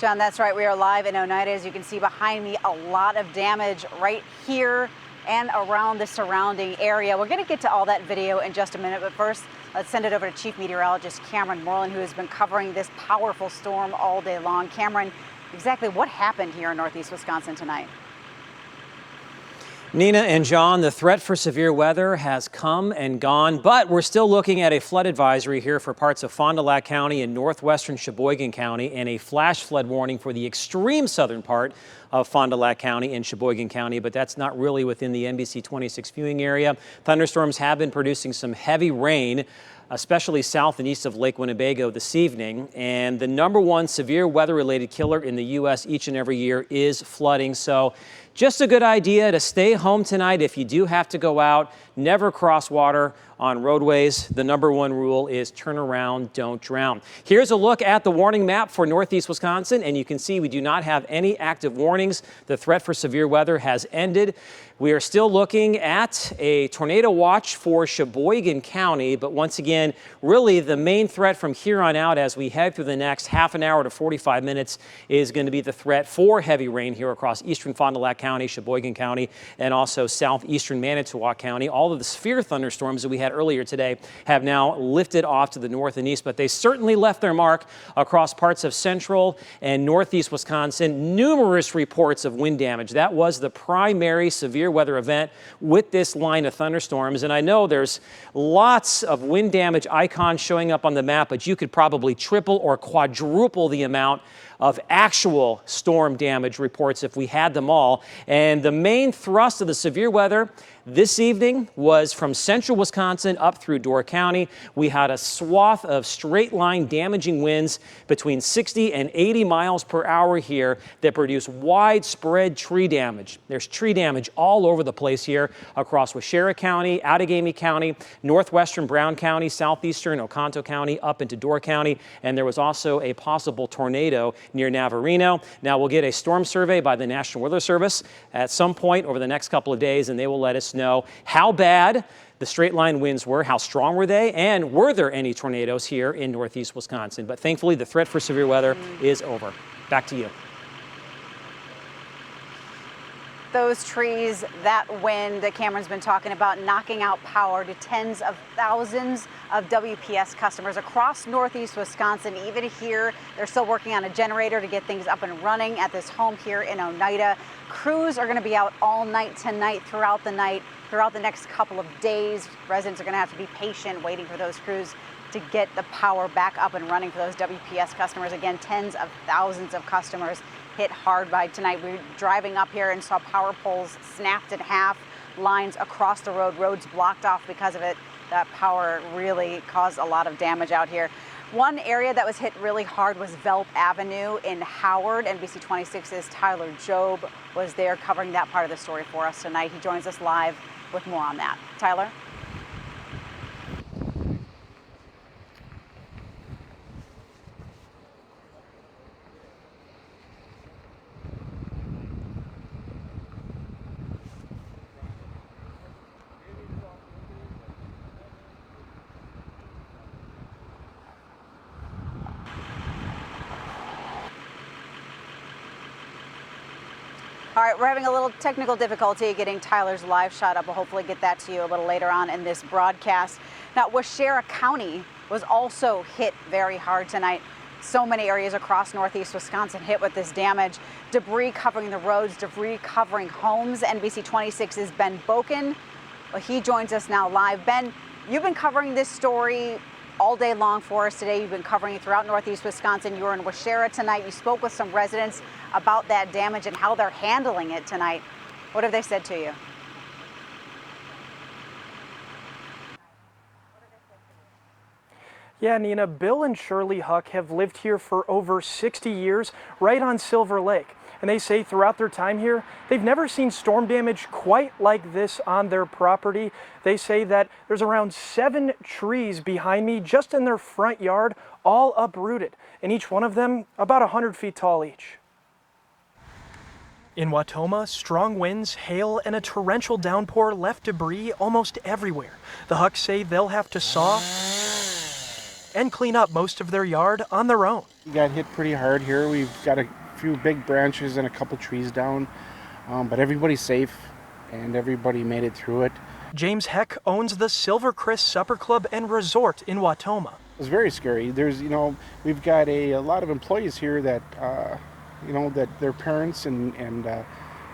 John, that's right. We are live in Oneida. As you can see behind me, a lot of damage right here and around the surrounding area. We're going to get to all that video in just a minute, but first, let's send it over to Chief Meteorologist Cameron Moreland, who has been covering this powerful storm all day long. Cameron, exactly what happened here in northeast Wisconsin tonight? Nina and John, the threat for severe weather has come and gone, but we're still looking at a flood advisory here for parts of Fond du Lac County and northwestern Sheboygan County, and a flash flood warning for the extreme southern part of Fond du Lac County and Sheboygan County, but that's not really within the NBC 26 viewing area. Thunderstorms have been producing some heavy rain, especially south and east of Lake Winnebago this evening. And the #1 severe weather-related killer in the U.S. each and every year is flooding. So just a good idea to stay home tonight if you do have to go out. Never cross water on roadways. The #1 rule is turn around, don't drown. Here's a look at the warning map for northeast Wisconsin, and you can see we do not have any active warnings. The threat for severe weather has ended. We are still looking at a tornado watch for Sheboygan County, but once again, really the main threat from here on out as we head through the next half an hour to 45 minutes is going to be the threat for heavy rain here across eastern Fond du Lac County, Sheboygan County, and also southeastern Manitowoc County. All of the severe thunderstorms that we had earlier today have now lifted off to the north and east, but they certainly left their mark across parts of central and northeast Wisconsin. Numerous reports of wind damage. That was the primary severe weather event with this line of thunderstorms. And I know there's lots of wind damage icons showing up on the map, but you could probably triple or quadruple the amount of actual storm damage reports if we had them all. And the main thrust of the severe weather this evening was from central Wisconsin up through Door County. We had a swath of straight line damaging winds between 60 and 80 miles per hour here that produce widespread tree damage. There's tree damage all over the place here across Waushara County, Outagamie County, northwestern Brown County, southeastern Oconto County, up into Door County, and there was also a possible tornado near Navarino. Now we'll get a storm survey by the National Weather Service at some point over the next couple of days, and they will let us know how bad the straight line winds were, how strong were they, and were there any tornadoes here in northeast Wisconsin. But thankfully, the threat for severe weather is over. Back to you. Those trees, that wind that Cameron's been talking about, knocking out power to tens of thousands of WPS customers across northeast Wisconsin. Even here, they're still working on a generator to get things up and running at this home here in Oneida. Crews are going to be out all night tonight, throughout the next couple of days. Residents are going to have to be patient waiting for those crews to get the power back up and running for those WPS customers. Again, tens of thousands of customers hit hard by tonight. We were driving up here and saw power poles snapped in half, lines across the road, roads blocked off because of it. That power really caused a lot of damage out here. One area that was hit really hard was Velp Avenue in Howard. NBC 26's Tyler Jobe was there covering that part of the story for us tonight. He joins us live with more on that. Tyler? All right, we're having a little technical difficulty getting Tyler's live shot up. We'll hopefully get that to you a little later on in this broadcast. Now, Waushara County was also hit very hard tonight. So many areas across northeast Wisconsin hit with this damage. Debris covering the roads, debris covering homes. NBC 26's Ben Boken, well, he joins us now live. Ben, you've been covering this story all day long for us today. You've been covering it throughout northeast Wisconsin. You were in Waushara tonight. You spoke with some residents about that damage and how they're handling it tonight. What have they said to you? Yeah, Nina, Bill and Shirley Huck have lived here for over 60 years, right on Silver Lake. And they say throughout their time here, they've never seen storm damage quite like this on their property. They say that there's around 7 trees behind me just in their front yard, all uprooted, and each one of them about 100 feet tall each. In Wautoma, strong winds, hail, and a torrential downpour left debris almost everywhere. The Hucks say they'll have to saw and clean up most of their yard on their own. We got hit pretty hard here. We've got a few big branches and a couple trees down, but everybody's safe and everybody made it through it. James Heck owns the Silver Chris Supper Club and Resort in Wautoma. It was very scary. We've got a lot of employees here that, that their parents and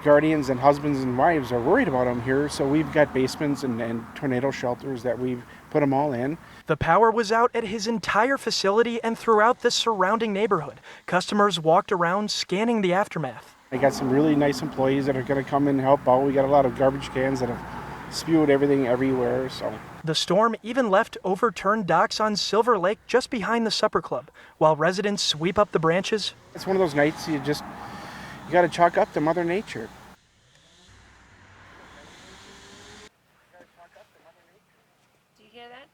guardians and husbands and wives are worried about them here. So we've got basements and tornado shelters that we've put them all in. The power was out at his entire facility and throughout the surrounding neighborhood. Customers walked around scanning the aftermath. I got some really nice employees that are going to come and help out. We got a lot of garbage cans that have spewed everything everywhere. So the storm even left overturned docks on Silver Lake just behind the Supper Club, while residents sweep up the branches. It's one of those nights you got to chalk up to Mother Nature. Do you hear that?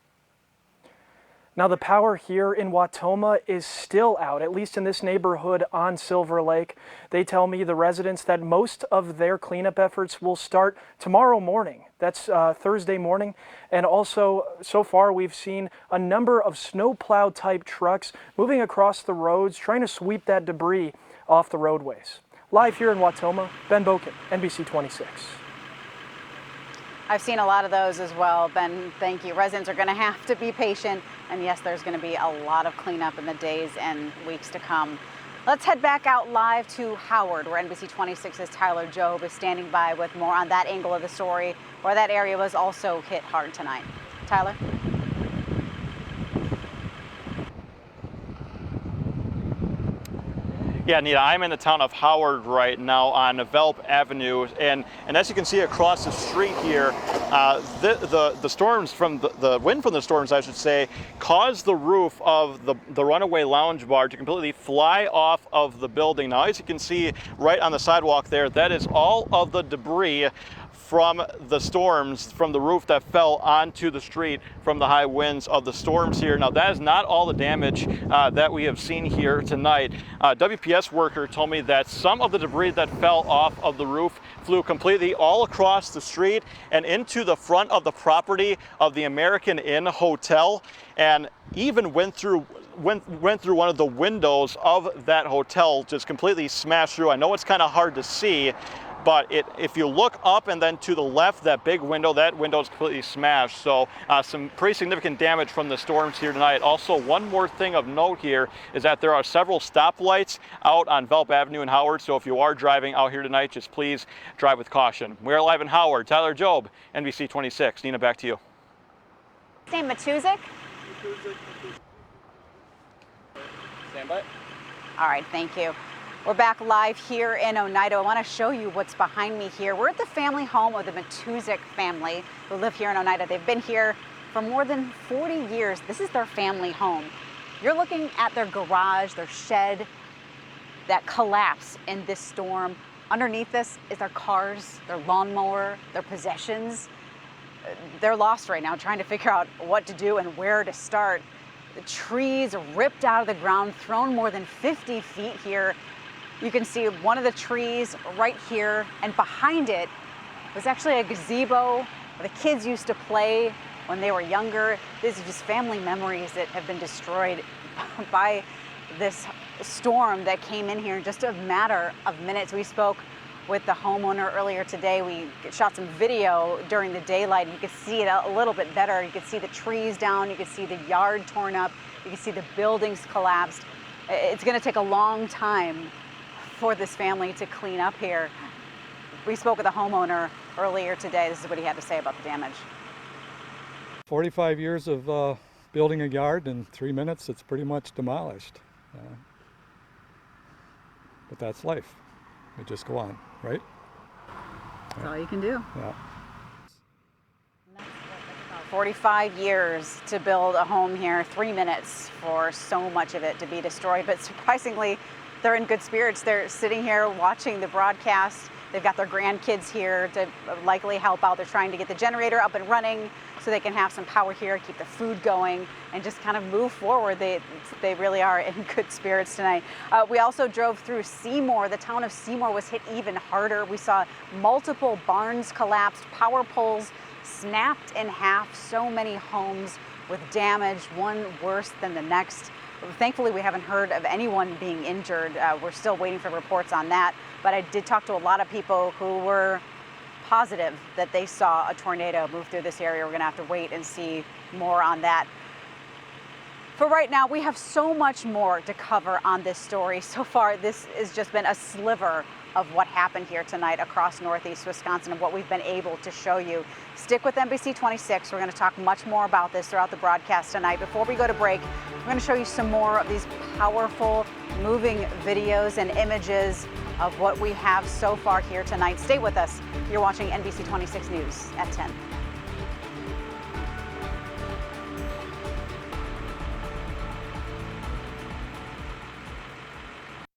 Now the power here in Wautoma is still out, at least in this neighborhood on Silver Lake. They tell me, the residents, that most of their cleanup efforts will start tomorrow morning. That's Thursday morning. And also, so far, we've seen a number of snowplow type trucks moving across the roads, trying to sweep that debris off the roadways. Live here in Wautoma, Ben Boken, NBC 26. I've seen a lot of those as well, Ben. Thank you. Residents are going to have to be patient. And yes, there's going to be a lot of cleanup in the days and weeks to come. Let's head back out live to Howard, where NBC 26's Tyler Jobe is standing by with more on that angle of the story, where that area was also hit hard tonight. Tyler? Yeah, Nita, I'm in the town of Howard right now on Velp Avenue, and as you can see across the street here, the storms from the wind from the storms, I should say, caused the roof of the runaway lounge bar to completely fly off of the building. Now, as you can see right on the sidewalk there, that is all of the debris from the storms, from the roof that fell onto the street from the high winds of the storms here. Now, that is not all the damage that we have seen here tonight. WPS worker told me that some of the debris that fell off of the roof flew completely all across the street and into the front of the property of the American Inn Hotel, and even went through one of the windows of that hotel, just completely smashed through. I know it's kind of hard to see, but if you look up and then to the left, that big window, that window is completely smashed. So some pretty significant damage from the storms here tonight. Also, one more thing of note here is that there are several stoplights out on Velp Avenue in Howard. So if you are driving out here tonight, just please drive with caution. We're live in Howard. Tyler Jobe, NBC 26. Nina, back to you. Name Matuzik? Stand by. All right, thank you. We're back live here in Oneida. I want to show you what's behind me here. We're at the family home of the Matuzik family who live here in Oneida. They've been here for more than 40 years. This is their family home. You're looking at their garage, their shed that collapsed in this storm. Underneath this is their cars, their lawnmower, their possessions. They're lost right now, trying to figure out what to do and where to start. The trees ripped out of the ground, thrown more than 50 feet here. You can see one of the trees right here, and behind it was actually a gazebo where the kids used to play when they were younger. These are just family memories that have been destroyed by this storm that came in here in just a matter of minutes. We spoke with the homeowner earlier today. We shot some video during the daylight. You could see it a little bit better. You could see the trees down. You could see the yard torn up. You could see the buildings collapsed. It's going to take a long time for this family to clean up here. We spoke with a homeowner earlier today. This is what he had to say about the damage. 45 years of building a yard, in 3 minutes it's pretty much demolished. But that's life. We just go on, right? That's all you can do. Yeah. 45 years to build a home here, 3 minutes for so much of it to be destroyed. But surprisingly, they're in good spirits. They're sitting here watching the broadcast. They've got their grandkids here to likely help out. They're trying to get the generator up and running so they can have some power here, keep the food going, and just kind of move forward. They really are in good spirits tonight. We also drove through Seymour. The town of Seymour was hit even harder. We saw multiple barns collapsed, power poles snapped in half. So many homes with damage, one worse than the next. Thankfully, we haven't heard of anyone being injured. We're still waiting for reports on that. But I did talk to a lot of people who were positive that they saw a tornado move through this area. We're going to have to wait and see more on that. For right now, we have so much more to cover on this story. So far, this has just been a sliver of what happened here tonight across Northeast Wisconsin and what we've been able to show you. Stick with NBC 26. We're going to talk much more about this throughout the broadcast tonight. Before we go to break, we're going to show you some more of these powerful, moving videos and images of what we have so far here tonight. Stay with us. You're watching NBC 26 News at 10.